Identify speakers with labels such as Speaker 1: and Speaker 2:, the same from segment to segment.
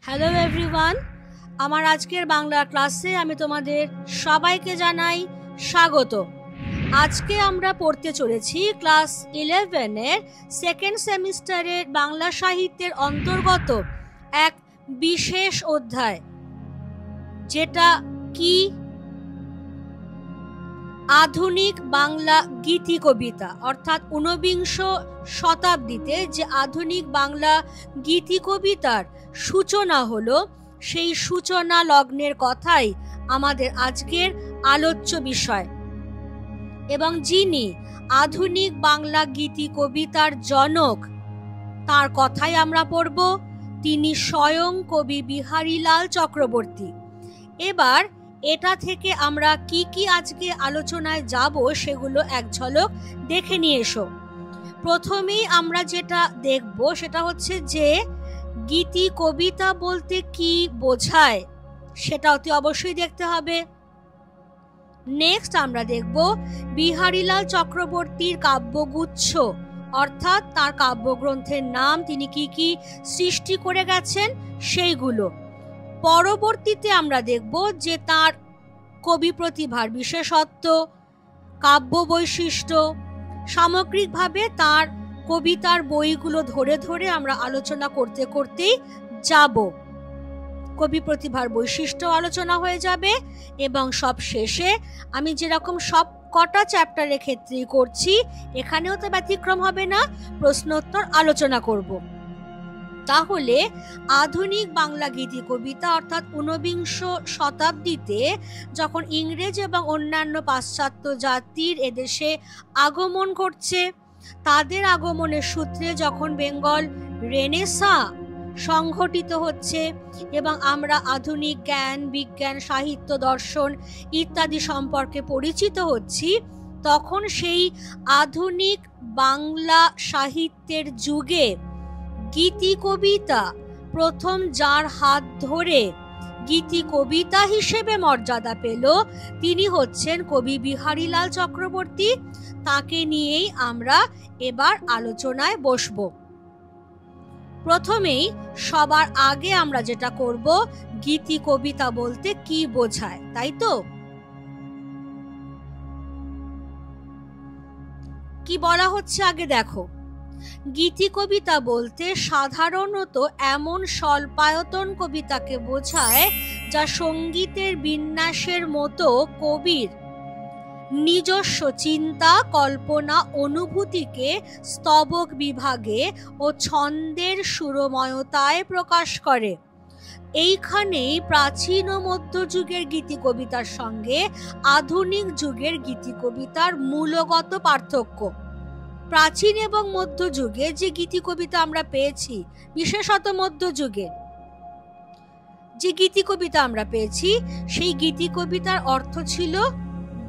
Speaker 1: Hello everyone, আমার আজকের বাংলা ক্লাসে আমি তোমাদের সবাইকে জানাই স্বাগত। আজকে আমরা পড়তে চলেছি ক্লাস 11 এর সেকেন্ড সেমিস্টারের বাংলা সাহিত্যের অন্তর্গত এক বিশেষ অধ্যায়, যেটা কি আধুনিক বাংলা গীতি কবিতা, অর্থাৎ ঊনবিংশ শতাব্দীতে যে আধুনিক বাংলা গীতি কবিতার সূচনা হলো, সেই সূচনা লগ্নের কথাই আমাদের আজকের আলোচ্য বিষয়। এবং যিনি আধুনিক বাংলা গীতি কবিতার জনক, তার কথাই আমরা পড়ব। তিনি স্বয়ং কবি বিহারীলাল চক্রবর্তী। এবার এটা থেকে আমরা কি কি আজকে আলোচনায় যাব সেগুলো এক ঝলক দেখে নিয়ে এসো। প্রথমেই আমরা যেটা দেখব সেটা হচ্ছে যে গীতি কবিতা বলতে কি বোঝায়, সেটা অতি অবশ্যই দেখতে হবে। নেক্সট আমরা দেখব বিহারীলাল চক্রবর্তীর কাব্যগুচ্ছ, অর্থাৎ তার কাব্যগ্রন্থের নাম, তিনি কি কি সৃষ্টি করে গেছেন সেইগুলো। পরবর্তীতে আমরা দেখব যে তার কবি প্রতিভার বিশেষত্ব, কাব্য বৈশিষ্ট্য, সামগ্রিকভাবে তার কবিতার বইগুলো ধরে ধরে আমরা আলোচনা করতে করতেই যাব। কবি প্রতিভার বৈশিষ্ট্য আলোচনা হয়ে যাবে এবং সব শেষে আমি যেরকম সব কটা চ্যাপ্টারের ক্ষেত্রেই করছি, এখানেও তো ব্যতিক্রম হবে না, প্রশ্নোত্তর আলোচনা করব। তাহলে আধুনিক বাংলা গীতি কবিতা অর্থাৎ ঊনবিংশ শতাব্দীতে যখন ইংরেজ এবং অন্যান্য পাশ্চাত্য জাতির এদেশে আগমন ঘটছে, তাদের আগমনের সূত্রে যখন বেঙ্গল রেনেসাঁ সংঘটিত হচ্ছে এবং আমরা আধুনিক জ্ঞান, বিজ্ঞান, সাহিত্য, দর্শন ইত্যাদি সম্পর্কে পরিচিত হচ্ছি, তখন সেই আধুনিক বাংলা সাহিত্যের যুগে গীতি কবিতা প্রথম যার হাত ধরে গীতি কবিতা হিসেবে মর্যাদা পেল, তিনি হচ্ছেন কবি বিহারীলাল চক্রবর্তী। তাকে নিয়েই আমরা এবার আলোচনায় বসব। প্রথমেই সবার আগে আমরা যেটা করব, গীতি কবিতা বলতে কি বোঝায়, তাই তো? কি বলা হচ্ছে আগে দেখো। গীতি কবিতা বলতে সাধারণত এমন স্বল্পায়তন কবিতাকে বোঝায় যা সঙ্গীতের বিন্যাসের মতো কবির নিজস্ব চিন্তা, কল্পনা, অনুভূতিকে স্তবক বিভাগে ও ছন্দের সুরময়তায় প্রকাশ করে। এইখানেই প্রাচীন ও মধ্যযুগের গীতি কবিতার সঙ্গে আধুনিক যুগের গীতি কবিতার মূলগত পার্থক্য। প্রাচীন এবং মধ্যযুগে যে গীতি কবিতা আমরা পেয়েছি, বিশেষত মধ্যযুগে যে গীতি কবিতা আমরা পেয়েছি, সেই গীতি কবিতার অর্থ ছিল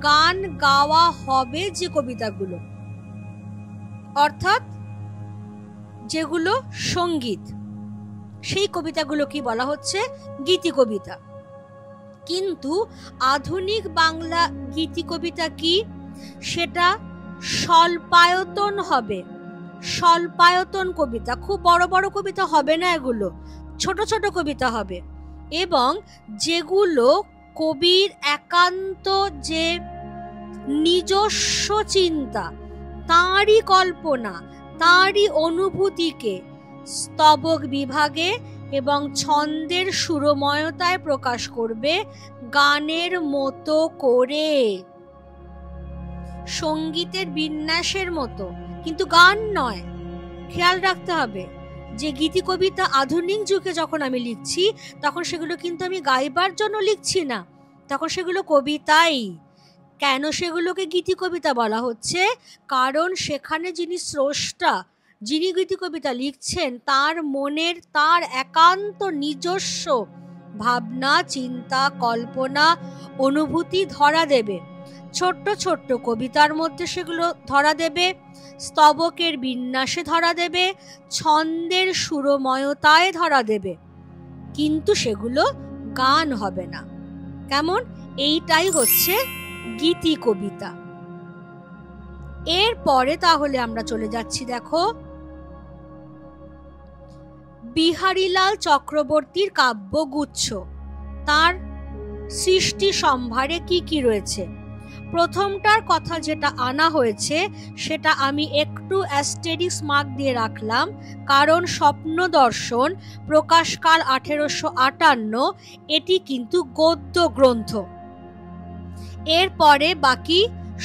Speaker 1: গান গাওয়া হবে যে কবিতাগুলো, অর্থাৎ যেগুলো সঙ্গীত, সেই কবিতাগুলো কি বলা হচ্ছে গীতি কবিতা। কিন্তু আধুনিক বাংলা গীতি কবিতা কি, সেটা স্বল্পায়তন হবে। স্বল্পায়তন কবিতা, খুব বড় বড় কবিতা হবে না, এগুলো ছোট ছোট কবিতা হবে। এবং যেগুলো কবির একান্ত যে নিজস্ব চিন্তা, তাঁরই কল্পনা, তাঁরই অনুভূতিকে স্তবক বিভাগে এবং ছন্দের সুরময়তায় প্রকাশ করবে গানের মতো করে, সঙ্গীতের বিন্যাসের মতো, কিন্তু গান নয়। খেয়াল রাখতে হবে যে গীতি কবিতা আধুনিক যুগে যখন আমি লিখছি, তখন সেগুলো কিন্তু আমি গাইবার জন্য লিখছি না, তখন সেগুলো কবিতাই। কেন সেগুলোকে গীতি কবিতা বলা হচ্ছে? কারণ সেখানে যিনি স্রষ্টা, যিনি গীতি কবিতা লিখছেন, তার মনের, তার একান্ত নিজস্ব ভাবনা, চিন্তা, কল্পনা, অনুভূতি ধরা দেবে। ছোট্ট ছোট্ট কবিতার মধ্যে সেগুলো ধরা দেবে, স্তবকের বিন্যাসে ধরা দেবে, ছন্দের সুরময়তায় ধরা দেবে, কিন্তু সেগুলো গান হবে না। কেমন? এইটাই হচ্ছে গীতি কবিতা। এরপরে তাহলে আমরা চলে যাচ্ছি, দেখো বিহারীলাল চক্রবর্তীর কাব্যগুচ্ছ, তার সৃষ্টি সম্ভারে কি কি রয়েছে। প্রথমটার কথা যেটা আনা হয়েছে সেটা আমি একটু অ্যাস্টেরিক্স মার্ক দিয়ে রাখলাম, কারণ স্বপ্ন দর্শন প্রকাশকাল 1858, এটি কিন্তু গদ্য গ্রন্থ। এরপরে বাকি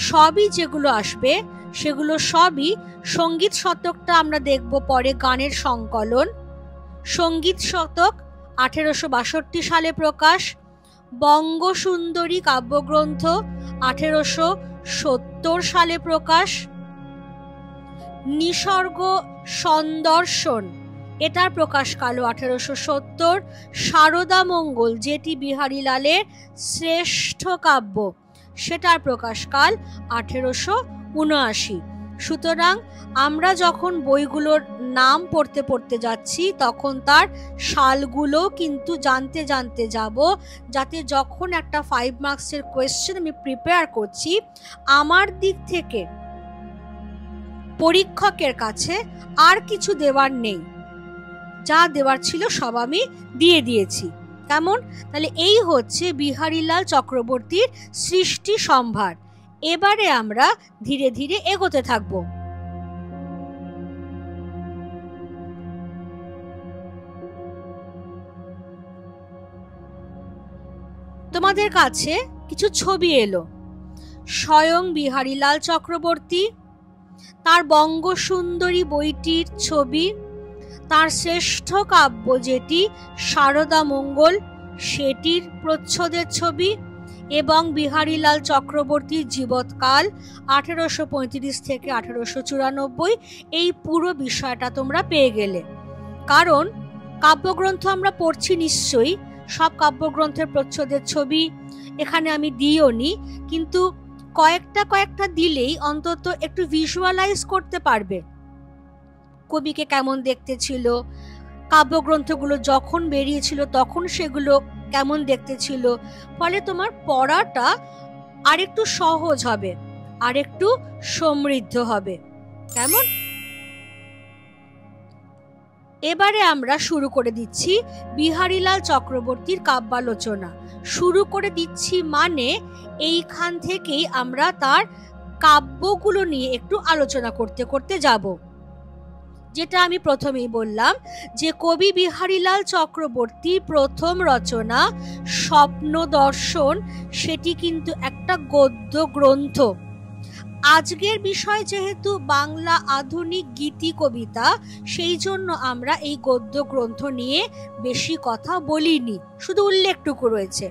Speaker 1: সবই যেগুলো আসবে সেগুলো সবই সঙ্গীত শতকটা আমরা দেখব পরে, গানের সংকলন। সঙ্গীত শতক 1862 সালে প্রকাশ। বঙ্গসুন্দরী কাব্যগ্রন্থ 1870 সালে প্রকাশ। নিসর্গ সন্দর্শন, এটার প্রকাশকাল 1870। সারদা মঙ্গল, যেটি বিহারীলালের শ্রেষ্ঠ কাব্য, সেটার প্রকাশকাল 1879। সুতরাং আমরা যখন বইগুলোর নাম পড়তে পড়তে যাচ্ছি তখন তার সালগুলো কিন্তু জানতে জানতে যাব, যাতে যখন একটা 5 মার্কসের কোয়েশ্চেন আমি প্রিপেয়ার করছি আমার দিক থেকে পরীক্ষকের কাছে আর কিছু দেওয়ার নেই, যা দেওয়ার ছিল সব আমি দিয়ে দিয়েছি। কেমন? তাহলে এই হচ্ছে বিহারীলাল চক্রবর্তীর সৃষ্টি সম্ভার। এবারে আমরা ধীরে ধীরে এগোতে থাকব। তোমাদের কাছে কিছু ছবি এলো। স্বয়ং বিহারীলাল চক্রবর্তী, তার বঙ্গসুন্দরী বইটির ছবি, তার শ্রেষ্ঠ কাব্য যেটি সারদা মঙ্গল সেটির প্রচ্ছদের ছবি, এবং বিহারীলাল চক্রবর্তীর জীবৎকাল 1835 থেকে 1894, এই পুরো বিষয়টা তোমরা পেয়ে গেলে। কারণ কাব্যগ্রন্থ আমরা পড়ছি নিশ্চয়ই, সব কাব্যগ্রন্থের প্রচ্ছদের ছবি এখানে আমি দিও নি, কিন্তু কয়েকটা দিলেই অন্তত একটু ভিজুয়ালাইজ করতে পারবে কবিকে কেমন দেখতে ছিল, কাব্যগ্রন্থগুলো যখন বেরিয়েছিল তখন সেগুলো কেমন দেখতে ছিল। ফলে তোমার পড়াটা আরেকটু সহজ হবে, আরেকটু সমৃদ্ধ হবে। কেমন? এবারে আমরা শুরু করে দিচ্ছি বিহারীলাল চক্রবর্তীর কাব্যালোচনা। শুরু করে দিচ্ছি মানে এইখান থেকেই আমরা তার কাব্যগুলো নিয়ে একটু আলোচনা করতে করতে যাব। যেটা আমি প্রথমেই বললাম যে কবি বিহারীলাল চক্রবর্তী প্রথম রচনা স্বপ্ন দর্শন, সেটি কিন্তু একটা গদ্য গ্রন্থ। আজকের বিষয় যেহেতু বাংলা আধুনিক গীতি কবিতা, সেই জন্য আমরা এই গদ্য গ্রন্থ নিয়ে বেশি কথা বলিনি, শুধু উল্লেখটুকু রয়েছে।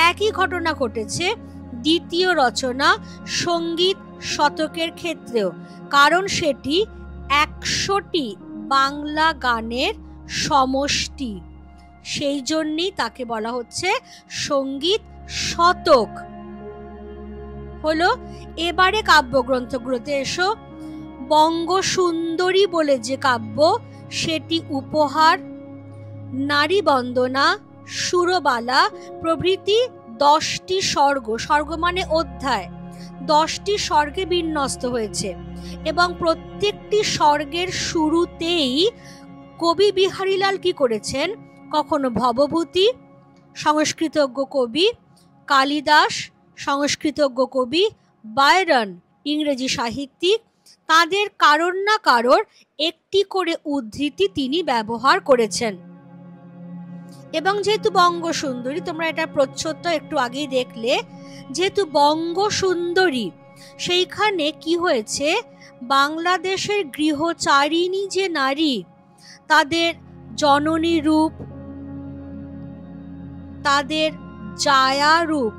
Speaker 1: একই ঘটনা ঘটেছে দ্বিতীয় রচনা সঙ্গীত শতকের ক্ষেত্রেও, কারণ সেটি 100টি বাংলা গানের সমষ্টি, সেই জন্যই তাকে বলা হচ্ছে সঙ্গীত শতক। হলো, এবারে কাব্যগ্রন্থগুলোতে এসো। বঙ্গসুন্দরী বলে যে কাব্য, সেটি উপহার, নারী বন্দনা, সুরবালা প্রভৃতি 10টি স্বর্গ, স্বর্গ মানে অধ্যায়, 10টি স্বর্গে বিন্যস্ত হয়েছে, এবং প্রত্যেকটি স্বর্গের শুরুতেই কবি বিহারীলাল কি করেছেন, কখনো ভবভূতি সংস্কৃতজ্ঞ কবি, কালিদাস সংস্কৃতজ্ঞ কবি, বায়রন ইংরেজি সাহিত্যিক, তাদের কারোর না কারোর একটি করে উদ্ধৃতি তিনি ব্যবহার করেছেন। এবং যেহেতু বঙ্গসুন্দরী, তোমরা এটা প্রচ্ছদটা একটু আগেই দেখলে, যেহেতু বঙ্গসুন্দরী, সেইখানে কি হয়েছে, বাংলাদেশের গৃহচারিণী যে নারী, তাদের জননী রূপ, তাদের জায়া রূপ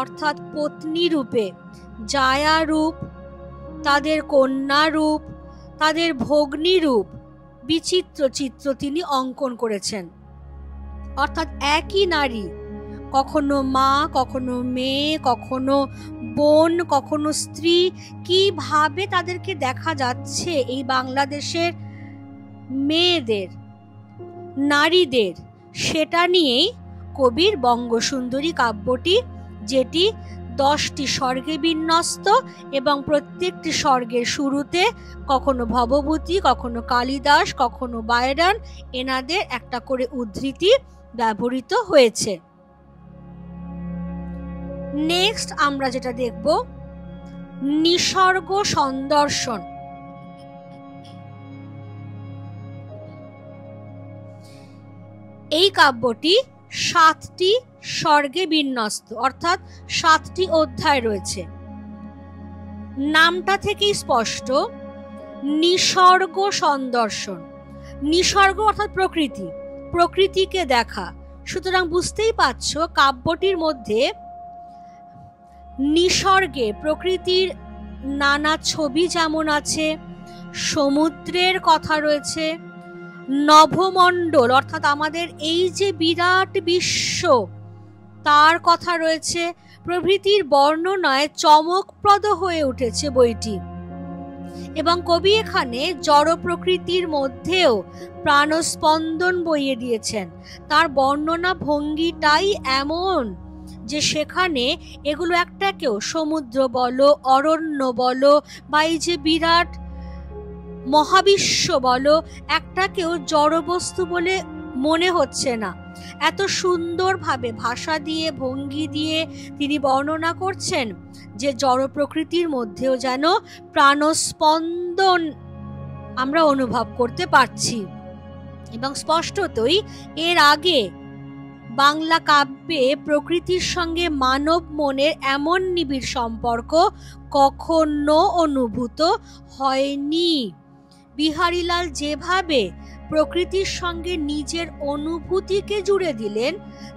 Speaker 1: অর্থাৎ পত্নী রূপে জায়া রূপ, তাদের কন্যা রূপ, তাদের ভগ্নী রূপ, বিচিত্র চিত্র তিনি অঙ্কন করেছেন। অর্থাৎ একই নারী, কখনো মা, কখনো মেয়ে, কখনো বোন, কখনো স্ত্রী, কিভাবে তাদেরকে দেখা যাচ্ছে এই বাংলাদেশের মেয়েদের, নারীদের, সেটা নিয়েই কবির বঙ্গসুন্দরী কাব্যটি, যেটি 10টি স্বর্গে বিন্যস্ত এবং প্রত্যেকটি স্বর্গের শুরুতে কখনো ভবভূতি, কখনো কালিদাস, কখনো বায়রন এনাদের একটা করে উদ্ধৃতি ব্যবহৃত হয়েছে। নেক্সট আমরা যেটা দেখব, নিসর্গ সন্দর্শন। এই কাব্যটি 7টি স্বর্গে বিন্যস্ত, অর্থাৎ 7টি অধ্যায় রয়েছে। নামটা থেকেই স্পষ্ট, নিসর্গ সন্দর্শন। নিসর্গ অর্থাৎ প্রকৃতি, প্রকৃতিকে দেখা। সুতরাং বুঝতেই পারছ কাব্যটির মধ্যে নিসর্গে প্রকৃতির নানা ছবি যেমন আছে, সমুদ্রের কথা রয়েছে, নভমণ্ডল অর্থাৎ আমাদের এই যে বিরাট বিশ্ব তার কথা রয়েছে, প্রভৃতির বর্ণনায় চমকপ্রদ হয়ে উঠেছে বইটি। এবং কবি এখানে জড় প্রকৃতির মধ্যেও প্রাণস্পন্দন বইয়ে দিয়েছেন। তার বর্ণনা ভঙ্গিটাই এমন যে সেখানে এগুলো একটাকেও, সমুদ্র বলো, অরণ্য বলো, বা এই যে বিরাট মহাবিশ্ব বলো, একটাকেও জড়বস্তু বলে মনে হচ্ছে না। এত সুন্দরভাবে ভাষা দিয়ে, ভঙ্গি দিয়ে তিনি বর্ণনা করছেন যে জড় প্রকৃতির মধ্যেও যেন প্রাণস্পন্দন আমরা অনুভব করতে পারছি। এবং স্পষ্টতই এর আগে বাংলা কাব্যে প্রকৃতির সঙ্গে মানব মনের এমন নিবিড় সম্পর্ক কখনো অনুভূত হয়নি। বিহারীলাল যেভাবে প্রকৃতির সঙ্গে নিজের অনুভূতিকে জুড়ে দিলেন,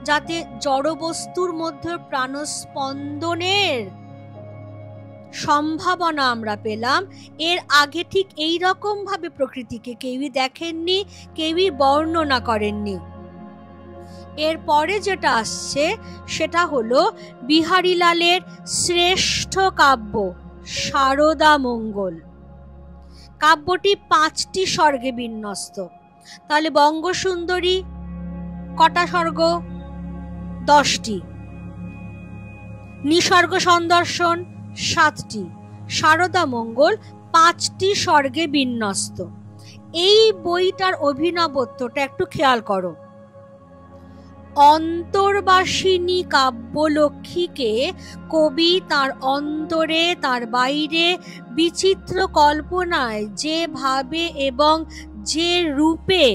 Speaker 1: যাতে জড়বস্তুর মধ্যে প্রাণস্পন্দনের সম্ভাবনা আমরা পেলাম, এর আগে ঠিক এই রকম ভাবে প্রকৃতিকে কেউই দেখেননি, কেউই বর্ণনা করেননি। এরপরে যেটা আসছে সেটা হলো বিহারীলালের শ্রেষ্ঠ কাব্য সারদা মঙ্গল। কাব্যটি 5টি স্বর্গে বিন্যস্ত। তাহলে বঙ্গসুন্দরী কটা স্বর্গ? 10টি। নিসর্গ সন্দর্শন 7টি। সারদা মঙ্গল 5টি স্বর্গে বিন্যস্ত। এই বইটার অভিনবত্বটা একটু খেয়াল করো। অন্তর্বাসিনী কাব্যলক্ষ্মীকে কবি তার অন্তরে, তার বাইরে বিচিত্র কল্পনায় যেভাবে এবং যে রূপে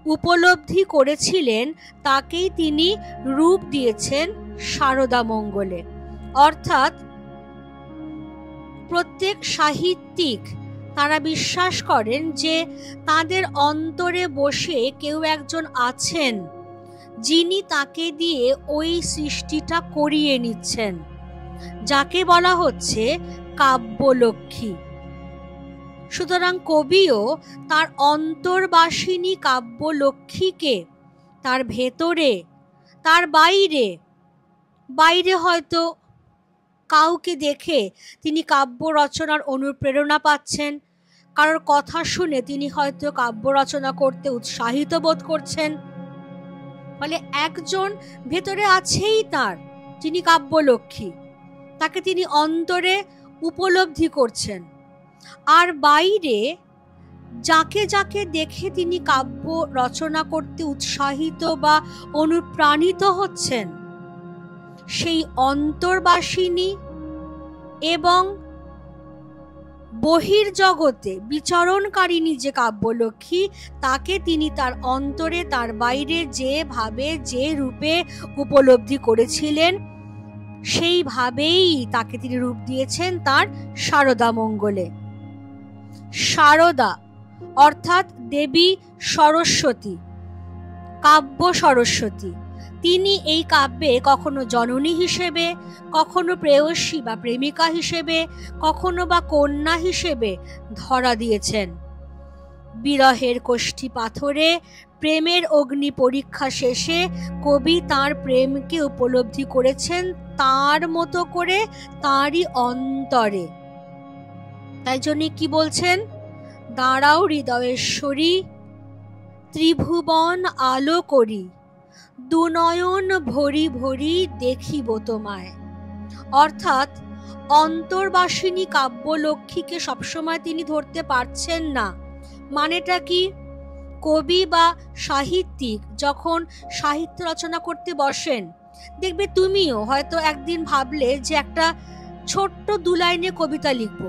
Speaker 1: উপলব্ধি করেছিলেন তাকেই তিনি রূপ দিয়েছেন সারদা মঙ্গলে। অর্থাৎ প্রত্যেক সাহিত্যিক তারা বিশ্বাস করেন যে তাদের অন্তরে বসে কেউ একজন আছেন যিনি তাকে দিয়ে ওই সৃষ্টিটা করিয়ে নিচ্ছেন, যাকে বলা হচ্ছে কাব্যলক্ষ্মী। সুতরাং কবিও তার অন্তর্বাসিনী কাব্যলক্ষ্মীকে তার ভেতরে, তার বাইরে, বাইরে হয়তো কাউকে দেখে তিনি কাব্য রচনার অনুপ্রেরণা পাচ্ছেন, কারোর কথা শুনে তিনি হয়তো কাব্য রচনা করতে উৎসাহিত বোধ করছেন। ফলে একজন ভেতরে আছেই তার, যিনি কাব্যলক্ষ্মী, তাকে তিনি অন্তরে উপলব্ধি করছেন। আর বাইরে যাকে যাকে দেখে তিনি কাব্য রচনা করতে উৎসাহিত বা অনুপ্রাণিত হচ্ছেন, সেই অন্তর্বাসিনী এবং বহির্জগতে বিচরণকারিণী যে কাব্যলক্ষ্মী, তাকে তিনি তার অন্তরে, তার বাইরে যেভাবে যে রূপে উপলব্ধি করেছিলেন সেইভাবেই তাকে তিনি রূপ দিয়েছেন তার সারদা মঙ্গলে। সারদা অর্থাৎ দেবী সরস্বতী, কাব্য সরস্বতী। তিনি এই কাব্যে কখনো জননী হিসেবে, কখনো প্রেয়সী বা প্রেমিকা হিসেবে, কখনো বা কন্যা হিসেবে ধরা দিয়েছেন। বিরহের কোষ্ঠী পাথরে প্রেমের অগ্নি পরীক্ষা শেষে কবি তার প্রেমকে উপলব্ধি করেছেন তার মতো করে, তাঁরই অন্তরে। তাই জন্য কি বলছেন? দাঁড়াও হৃদয়েশ্বরী, ত্রিভুবন আলো করি, দুনয়ন ভরি ভরি দেখিব তোমায়। অর্থাৎ অন্তর্বাসিনী কাব্যলক্ষ্মীকে সবসময় তিনি ধরতে পারছেন না। মানেটা কি? কবি বা সাহিত্যিক যখন সাহিত্য রচনা করতে বসেন, দেখবে তুমিও হয়তো একদিন ভাবলে যে একটা ছোট্ট 2 লাইনে কবিতা লিখব,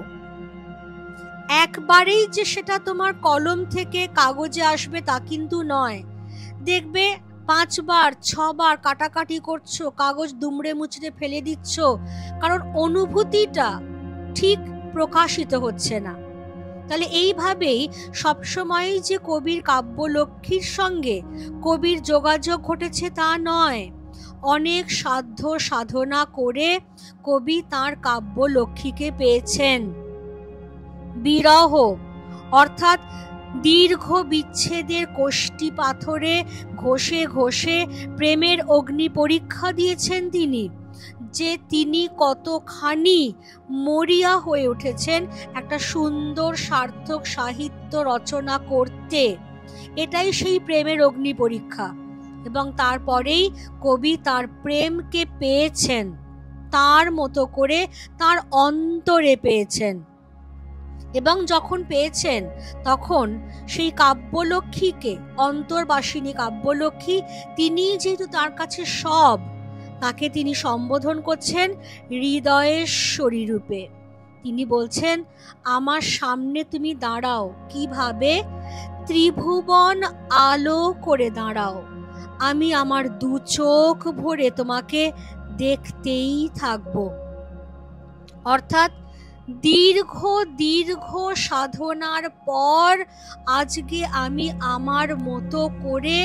Speaker 1: একবারেই যে সেটা তোমার কলম থেকে কাগজে আসবে তা কিন্তু নয়। দেখবে 5 বার 6 বার কাটাকাটি করছো, কাগজ দুমড়ে মুচড়ে ফেলে দিচ্ছ, কারণ অনুভূতিটা ঠিক প্রকাশিত হচ্ছে না। তাহলে এইভাবেই সবসময় যে কবির কাব্যলক্ষ্মীর সঙ্গে কবির যোগাযোগ ঘটেছে তা নয়। অনেক সাধ্য সাধনা করে কবি তাঁর কাব্যলক্ষ্মীকে পেয়েছেন। বিরহ অর্থাৎ দীর্ঘ বিচ্ছেদের কষ্টি পাথরে ঘষে ঘষে প্রেমের অগ্নি পরীক্ষা দিয়েছেন তিনি, যে তিনি কতখানি মরিয়া হয়ে উঠেছেন একটা সুন্দর সার্থক সাহিত্য রচনা করতে। এটাই সেই প্রেমের অগ্নি পরীক্ষা। এবং তারপরেই কবি তার প্রেমকে পেয়েছেন, তার মতো করে তার অন্তরে পেয়েছেন। এবং যখন পেয়েছেন তখন সেই কাব্যলক্ষ্মীকে, অন্তর্বাসিনী কাব্যলক্ষ্মী, তিনি যেহেতু তার কাছে সব, তাকে তিনি সম্বোধন করছেন হৃদয়েশ্বরী রূপে। তিনি বলছেন, আমার সামনে তুমি দাঁড়াও, কিভাবে? ত্রিভুবন আলো করে দাঁড়াও, আমি আমার 2 চোখ ভরে তোমাকে দেখতেই থাকব। অর্থাৎ দীর্ঘ দীর্ঘ সাধনার পর আজকে আমি আমার মতো করে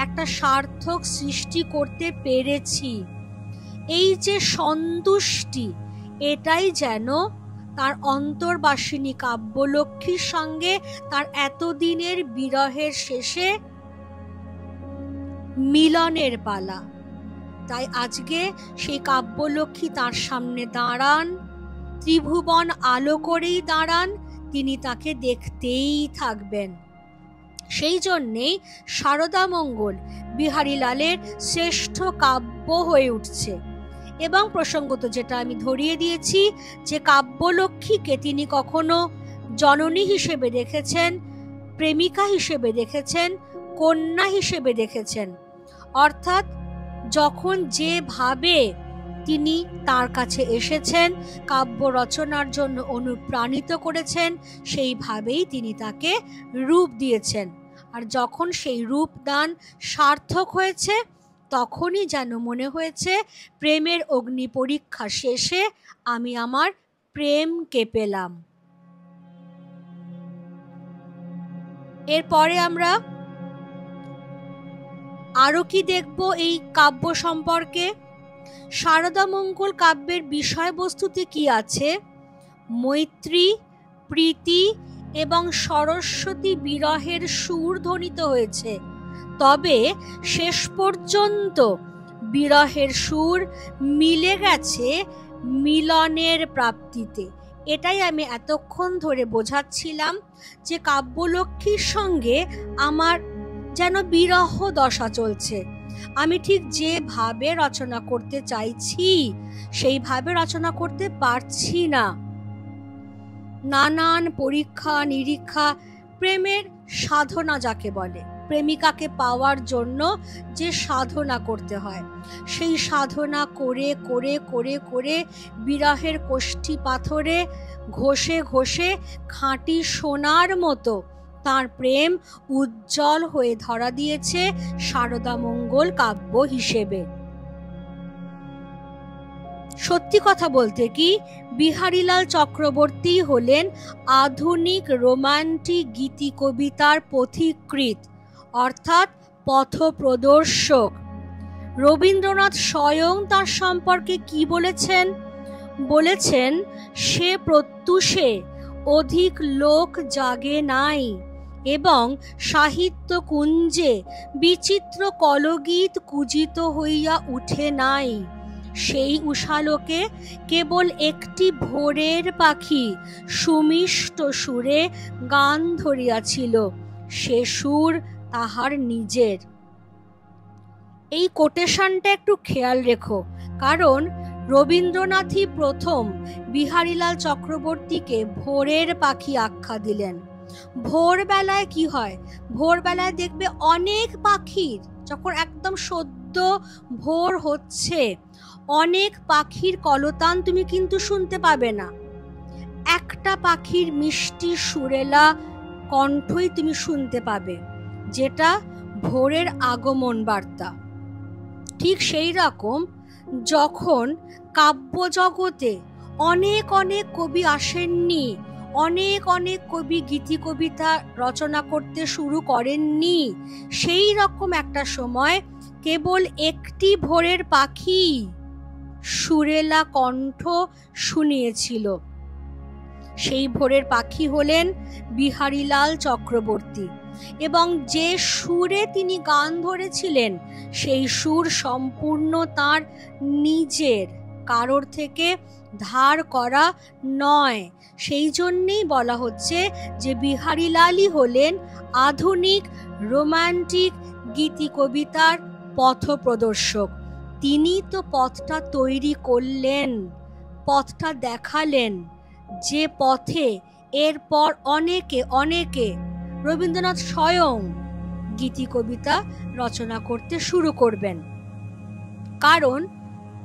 Speaker 1: একটা সার্থক সৃষ্টি করতে পেরেছি। এই যে সন্তুষ্টি, এটাই যেন তার অন্তর্বাসিনী কাব্যলক্ষ্মীর সঙ্গে তার এতদিনের বিরহের শেষে মিলনের পালা। তাই আজকে সেই কাব্যলক্ষ্মী তার সামনে দাঁড়ান, ত্রিভুবন আলো করেই দাঁড়ান, তিনি তাকে দেখতেই থাকবেন। সেই জন্যেই শারদামঙ্গল বিহারীলালের শ্রেষ্ঠ কাব্য হয়ে উঠছে। এবং প্রসঙ্গত যেটা আমি ধরিয়ে দিয়েছি, যে কাব্যলক্ষ্মীকে তিনি কখনো জননী হিসেবে দেখেছেন, প্রেমিকা হিসেবে দেখেছেন, কন্যা হিসেবে দেখেছেন। অর্থাৎ যখন যেভাবে তিনি তার কাছে এসেছেন, কাব্য রচনার জন্য অনুপ্রাণিত করেছেন, সেইভাবেই তিনি তাকে রূপ দিয়েছেন। আর যখন সেই রূপদান সার্থক হয়েছে, তখনই যেন মনে হয়েছে প্রেমের অগ্নি পরীক্ষা শেষে আমি আমার প্রেমকে পেলাম। এরপরে আমরা আরো কি দেখব এই কাব্য সম্পর্কে? শারদামঙ্গল কাব্যের বিষয়বস্তুতে কি আছে? মৈত্রী, প্রীতি এবং সরস্বতী বিরহের সুর ধ্বনিত হয়েছে, তবে শেষ পর্যন্ত বিরহের সুর মিলে গেছে মিলনের প্রাপ্তিতে। এটাই আমি এতক্ষণ ধরে বোঝাচ্ছিলাম, যে কাব্যলক্ষ্মীর সঙ্গে আমার যেন বিরহ দশা চলছে। আমি ঠিক যেভাবে রচনা করতে চাইছি সেইভাবে রচনা করতে পারছি না। নানান পরীক্ষা নিরীক্ষা, প্রেমের সাধনা যাকে বলে, প্রেমিকাকে পাওয়ার জন্য যে সাধনা করতে হয়, সেই সাধনা করে করে করে করে বিরহের কোষ্ঠী পাথরে ঘষে ঘষে খাঁটি সোনার মতো তার প্রেম উজ্জ্বল হয়ে ধরা দিয়েছে শারদামঙ্গল কাব্য হিসেবে। সত্যি কথা বলতে কি, বিহারীলাল চক্রবর্তী হলেন আধুনিক রোমান্টিক গীতি কবিতার পথিকৃৎ, অর্থাৎ পথপ্রদর্শক। রবীন্দ্রনাথ স্বয়ং তার সম্পর্কে কি বলেছেন? বলেছেন, সে প্রত্যুষে অধিক লোক জাগে নাই, এবং সাহিত্য কুঞ্জে বিচিত্র কলগীত কুজিত হইয়া উঠে নাই। সেই উষালোকে কেবল একটি ভোরের পাখি সুমিষ্ট সুরে গান ধরিয়াছিল, সে সুর তাহার নিজের। এই কোটেশনটা একটু খেয়াল রেখো, কারণ রবীন্দ্রনাথই প্রথম বিহারীলাল চক্রবর্তীকে ভোরের পাখি আখ্যা দিলেন। ভোরবেলায় কি হয়, ভোরবেলায় দেখবে অনেক পাখির, যখন একদম সদ্য ভোর হচ্ছে, অনেক পাখির কলতান তুমি কিন্তু শুনতে পাবে না, একটা পাখির মিষ্টি সুরেলা কণ্ঠই তুমি শুনতে পাবে, যেটা ভোরের আগমন বার্তা। ঠিক সেই রকম যখন কাব্য জগতে অনেক অনেক কবি আসেননি, অনেক অনেক কবি গীতি কবিতা রচনা করতে শুরু করেননি, সেই রকম একটা সময় কেবল একটি ভোরের পাখি সুরেলা কণ্ঠ শুনিয়েছিল। সেই ভোরের পাখি হলেন বিহারীলাল চক্রবর্তী, এবং যে সুরে তিনি গান ধরেছিলেন সেই সুর সম্পূর্ণ তার নিজের, কারোর থেকে ধার করা নয়। সেই জন্যেই বলা হচ্ছে যে বিহারীলালই হলেন আধুনিক রোমান্টিক গীতি কবিতার পথপ্রদর্শক। তিনি তো পথটা তৈরি করলেন, পথটা দেখালেন, যে পথে এরপর অনেকে অনেকে, রবীন্দ্রনাথ স্বয়ং গীতি কবিতা রচনা করতে শুরু করবেন। কারণ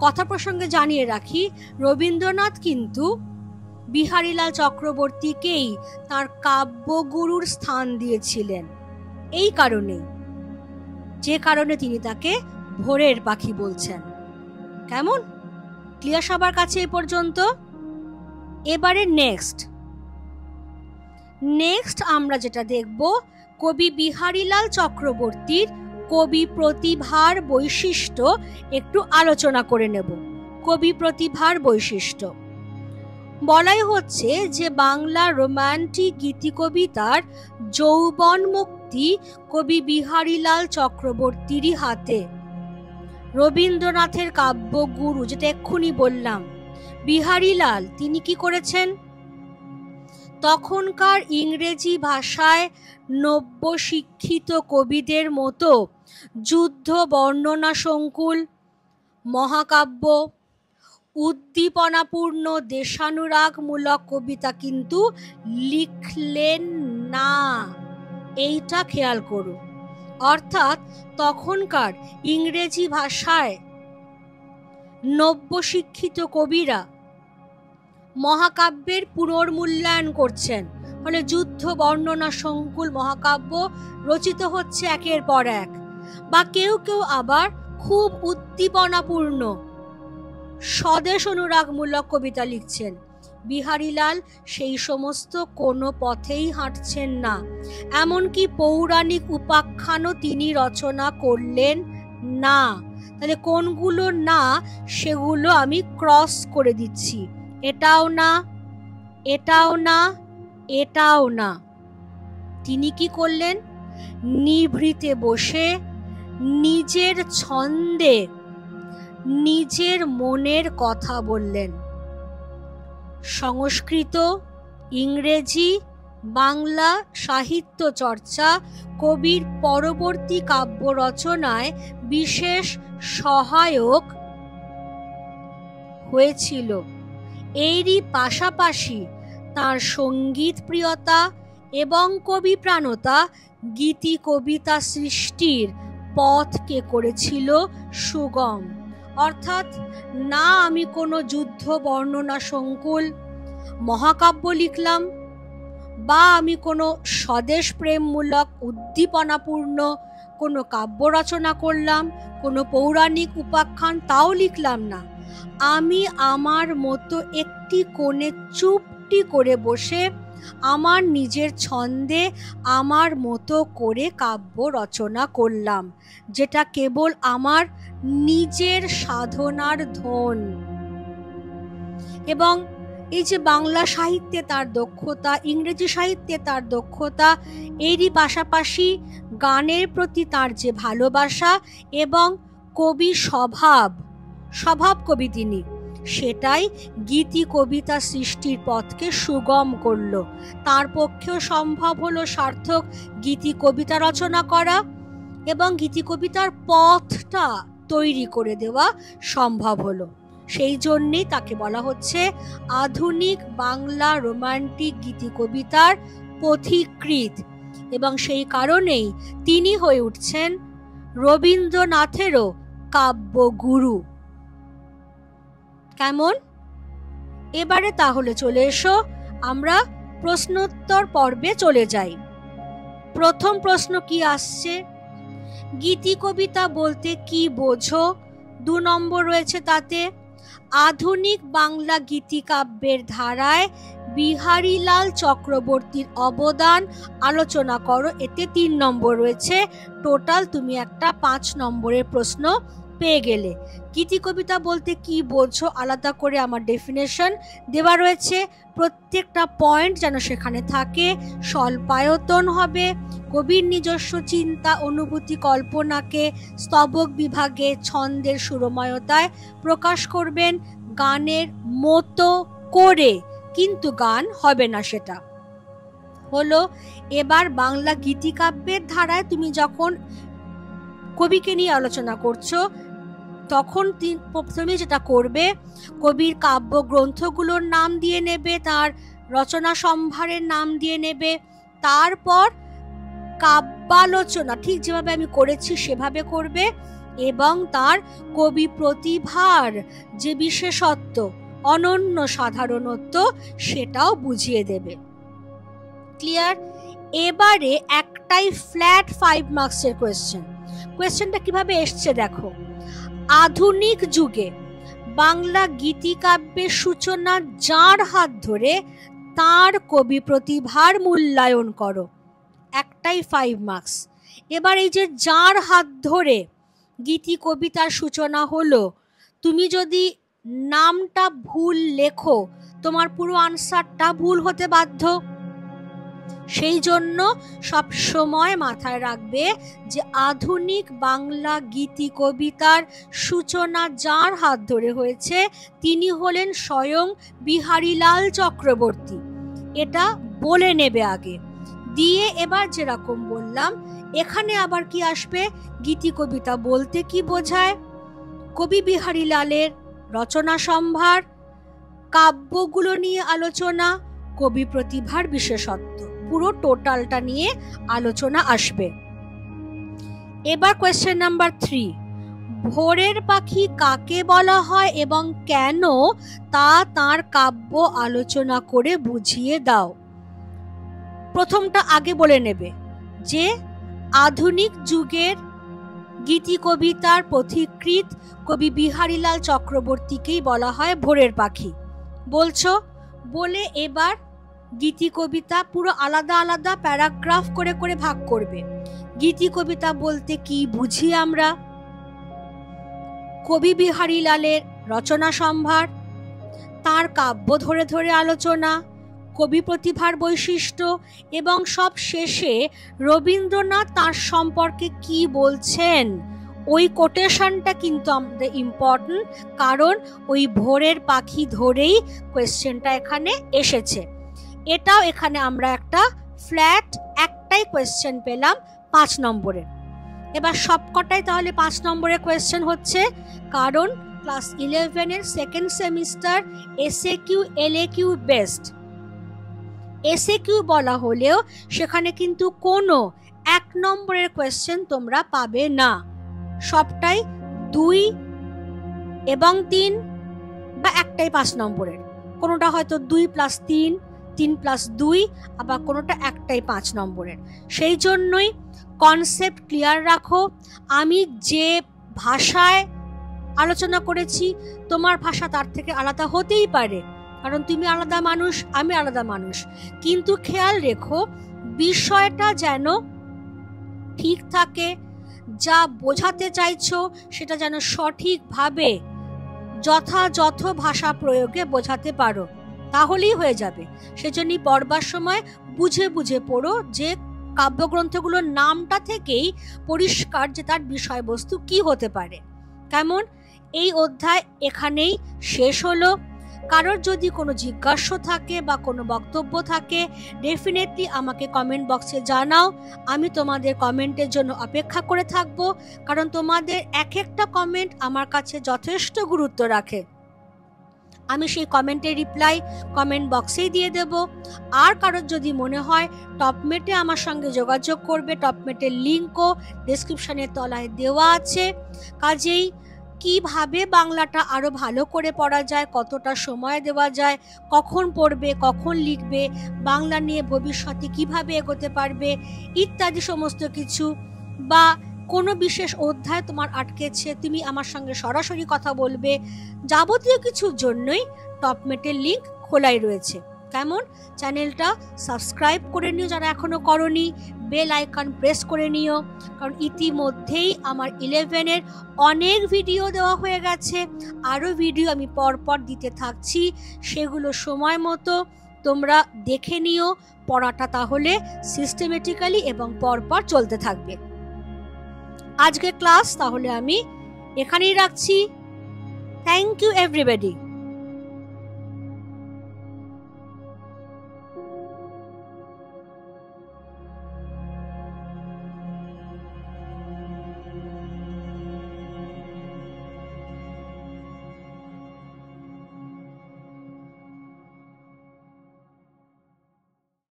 Speaker 1: কথা প্রসঙ্গে জানিয়ে রাখি, রবীন্দ্রনাথ কিন্তু বিহারীলাল চক্রবর্তীকেই তার কাব্যগুরুর স্থান দিয়েছিলেন, এই কারণেই, যে কারণে তিনি তাকে ভোরের পাখি বলছেন। কেমন ক্লিয়ার সবার কাছে এই পর্যন্ত? এবারে নেক্সট আমরা যেটা দেখব, কবি বিহারীলাল চক্রবর্তীর কবি প্রতিভার বৈশিষ্ট্য একটু আলোচনা করে নেব। কবি প্রতিভার বৈশিষ্ট্য বলাই হচ্ছে যে বাংলা রোমান্টিক গীতি কবিতার যৌবন মুক্তি কবি বিহারীলাল চক্রবর্তীরই হাতে। রবীন্দ্রনাথের কাব্যগুরু, যেটা এক্ষুনি বললাম, বিহারীলাল, তিনি কি করেছেন, তখনকার ইংরেজি ভাষায় নব্য শিক্ষিত কবিদের মতো যুদ্ধ বর্ণনা সংকুল মহাকাব্য, উদ্দীপনাপূর্ণ দেশানুরাগমূলক কবিতা কিন্তু লিখলেন না, এইটা খেয়াল করুন। অর্থাৎ তখনকার ইংরেজি ভাষায় নব্য শিক্ষিত কবিরা মহাকাব্যের পুনর্মূল্যায়ন করছেন, ফলে যুদ্ধ বর্ণনা সংকুল মহাকাব্য রচিত হচ্ছে একের পর এক, বা কেউ কেউ আবার খুব উদ্দীপনাপূর্ণ স্বদেশ অনুরাগমূলক কবিতা লিখছেন। বিহারীলাল সেই সমস্ত কোনো পথেই হাঁটছেন না, এমনকি পৌরাণিক উপাখ্যানও তিনি রচনা করলেন না। তাহলে কোনগুলো না সেগুলো আমি ক্রস করে দিচ্ছি, এটাও না, এটাও না, এটাও না। তিনি কি করলেন, নিভৃতে বসে নিজের ছন্দে নিজের মনের কথা বললেন। সংস্কৃত, ইংরেজি, বাংলা সাহিত্য চর্চা কবির পরবর্তী কাব্য রচনায় বিশেষ সহায়ক হয়েছিল। এরই পাশাপাশি তার সঙ্গীত প্রিয়তা এবং কবি প্রাণতা গীতি কবিতা সৃষ্টির পথকে করেছিল সুগম। অর্থাৎ না আমি কোনো যুদ্ধ বর্ণনা সংকুল মহাকাব্য লিখলাম, বা আমি কোনো স্বদেশ প্রেমমূলক উদ্দীপনাপূর্ণ কোনো কাব্য রচনা করলাম, কোনো পৌরাণিক উপাখ্যান তাও লিখলাম না, আমি আমার মতো একটি কোণে চুপটি করে বসে আমার নিজের ছন্দে আমার মতো করে কাব্য রচনা করলাম, যেটা কেবল আমার নিজের সাধনার ধন। এবং এই যে বাংলা সাহিত্যে তার দক্ষতা, ইংরেজি সাহিত্যে তার দক্ষতা, এরই পাশাপাশি গানের প্রতি তার যে ভালোবাসা এবং কবি স্বভাব কবি তিনি, সেটাই গীতি কবিতা সৃষ্টির পথকে সুগম করল। তার পক্ষেও সম্ভব হলো সার্থক গীতি কবিতা রচনা করা এবং গীতিকবিতার পথটা তৈরি করে দেওয়া সম্ভব হলো। সেই জন্যেই তাকে বলা হচ্ছে আধুনিক বাংলা রোমান্টিক গীতিকবিতার পথিকৃৎ, এবং সেই কারণেই তিনি হয়ে উঠছেন রবীন্দ্রনাথেরও কাব্যগুরু। কেমন? এবারে তাহলে চলে এসো আমরা প্রশ্নোত্তর পর্বে চলে যাই। প্রথম প্রশ্ন কি আসছে? গীতিকবিতা বলতে কি বোঝো? 2 নম্বর রয়েছে তাতে। আধুনিক বাংলা গীতিকাব্যের ধারায় বিহারীলাল চক্রবর্তীর অবদান আলোচনা করো, এতে 3 নম্বর রয়েছে। টোটাল তুমি একটা 5 নম্বরের প্রশ্ন পেয়ে গেলে। গীতিকবিতা বলতে কি বোঝো আলাদা করে আমার ডেফিনেশন দেওয়া রয়েছে, প্রত্যেকটা পয়েন্ট যেন সেখানে থাকে। স্বল্পায়তন হবে, কবির নিজস্ব চিন্তা অনুভূতি কল্পনাকে স্তবক বিভাগে ছন্দের সুরময়তায় প্রকাশ করবেন গানের মতো করে, কিন্তু গান হবে না, সেটা হলো। এবার বাংলা গীতিকাব্যের ধারায় তুমি যখন কবিকে নিয়ে আলোচনা করছো তখন প্রথমে যেটা করবে, কবির কাব্য গ্রন্থগুলোর নাম দিয়ে নেবে, তার রচনা সম্ভারের নাম দিয়ে নেবে, তারপর কাব্যালোচনা ঠিক যেভাবে আমি করেছি সেভাবে করবে, এবং তার কবি প্রতিভার যে বিশেষত্ব অনন্য সাধারণত্ব সেটাও বুঝিয়ে দেবে। ক্লিয়ার? এবারে একটাই ফ্ল্যাট 5 মার্কসের কোয়েশ্চেনটা কিভাবে এসছে দেখো। আধুনিক যুগে বাংলা গীতিকাব্যের সূচনা যার হাত ধরে তার কবি প্রতিভার মূল্যায়ন করো, একটাই 5 মার্কস। এবার এই যে যার হাত ধরে গীতি কবিতার সূচনা হলো, তুমি যদি নামটা ভুল লেখো তোমার পুরো আনসারটা ভুল হতে বাধ্য। সেই জন্য সব সময় মাথায় রাখবে যে আধুনিক বাংলা গীতি কবিতার সূচনা যার হাত ধরে হয়েছে তিনি হলেন স্বয়ং বিহারীলাল চক্রবর্তী। এটা বলে নেবে আগে, দিয়ে এবার যেরকম বললাম এখানে আবার কি আসবে, গীতি কবিতা বলতে কি বোঝায়, কবি বিহারীলালের রচনা সম্ভার, কাব্যগুলো নিয়ে আলোচনা, কবি প্রতিভার বিশেষত্ব, পুরো টোটালটা নিয়ে আলোচনা আসবে। এবার কোয়েশ্চেন নাম্বার 3, ভোরের পাখি কাকে বলা হয় এবং কেন তা তার কাব্য আলোচনা করে বুঝিয়ে দাও। প্রথমটা আগে বলে নেবে যে আধুনিক যুগের গীতি কবিতার পথিকৃৎ কবি বিহারীলাল চক্রবর্তীকেই বলা হয় ভোরের পাখি। বলছো, বলে এবার গীতি কবিতা পুরো আলাদা আলাদা প্যারাগ্রাফ করে করে ভাগ করবে। গীতি কবিতা বলতে কি বুঝি আমরা, কবি বিহারীলালের রচনা সম্ভার, তার কাব্য ধরে ধরে আলোচনা, কবি প্রতিভার বৈশিষ্ট্য, এবং সব শেষে রবীন্দ্রনাথ তার সম্পর্কে কি বলছেন। ওই কোটেশনটা কিন্তু আমাদের ইম্পর্টেন্ট, কারণ ওই ভোরের পাখি ধরেই কোয়েশ্চেনটা এখানে এসেছে। এটাও এখানে আমরা একটা ফ্ল্যাট একটাই কোয়েশ্চেন পেলাম 5 নম্বরের। এবার সবকটাই তাহলে 5 নম্বরের কোয়েশ্চেন হচ্ছে, কারণ ক্লাস 11-এর second semester SAQ LAQ best. SAQ বলা হলেও সেখানে কিন্তু কোনো 1 নম্বরের কোয়েশ্চেন তোমরা পাবে না, সবটাই 2 এবং 3 বা একটাই 5 নম্বরের, কোনোটা হয়তো 2+3, 3+2, আবার কোনোটা একটাই 5 নম্বরের। সেই জন্যই কনসেপ্ট ক্লিয়ার রাখো। আমি যে ভাষায় আলোচনা করেছি তোমার ভাষা তার থেকে আলাদা হতেই পারে, কারণ তুমি আলাদা মানুষ, আমি আলাদা মানুষ, কিন্তু খেয়াল রেখো বিষয়টা যেন ঠিক থাকে, যা বোঝাতে চাইছো সেটা যেন সঠিকভাবে যথাযথ ভাষা প্রয়োগে বোঝাতে পারো, তাহলেই হয়ে যাবে। সেজন্যই পড়বার সময় বুঝে বুঝে পড়ো, যে কাব্যগ্রন্থগুলোর নামটা থেকেই পরিষ্কার যে তার বিষয়বস্তু কি হতে পারে। কেমন? এই অধ্যায় এখানেই শেষ হলো। কারোর যদি কোনো জিজ্ঞাস্য থাকে বা কোনো বক্তব্য থাকে ডেফিনেটলি আমাকে কমেন্ট বক্সে জানাও। আমি তোমাদের কমেন্টের জন্য অপেক্ষা করে থাকব, কারণ তোমাদের এক একটা কমেন্ট আমার কাছে যথেষ্ট গুরুত্ব রাখে। আমি সেই কমেন্টের রিপ্লাই কমেন্ট বক্সেই দিয়ে দেব। আর কারোর যদি মনে হয় টপমেটে আমার সঙ্গে যোগাযোগ করবে, টপমেটের লিঙ্কও ডেসক্রিপশনের তলায় দেওয়া আছে। কাজেই কিভাবে বাংলাটা আরো ভালো করে পড়া যায়, কতটা সময় দেওয়া যায়, কখন পড়বে, কখন লিখবে, বাংলা নিয়ে ভবিষ্যতে কিভাবে এগোতে পারবে ইত্যাদি সমস্ত কিছু, বা কোনো বিশেষ অধ্যায় তোমার আটকেছে তুমি আমার সঙ্গে সরাসরি কথা বলবে, যাবতীয় কিছুর জন্যই টপমেটের লিঙ্ক খোলাই রয়েছে। কেমন? চ্যানেলটা সাবস্ক্রাইব করে নিও যারা এখনো করনি, বেল আইকন প্রেস করে নিও, কারণ ইতিমধ্যেই আমার 11-এর অনেক ভিডিও দেওয়া হয়ে গেছে। আরও ভিডিও আমি পরপর দিতে থাকছি, সেগুলো সময় মতো তোমরা দেখে নিও। পড়াটা তাহলে সিস্টেমেটিক্যালি এবং পরপর চলতে থাকবে। আজকের ক্লাস তাহলে আমি এখানেই রাখছি। Thank you everybody.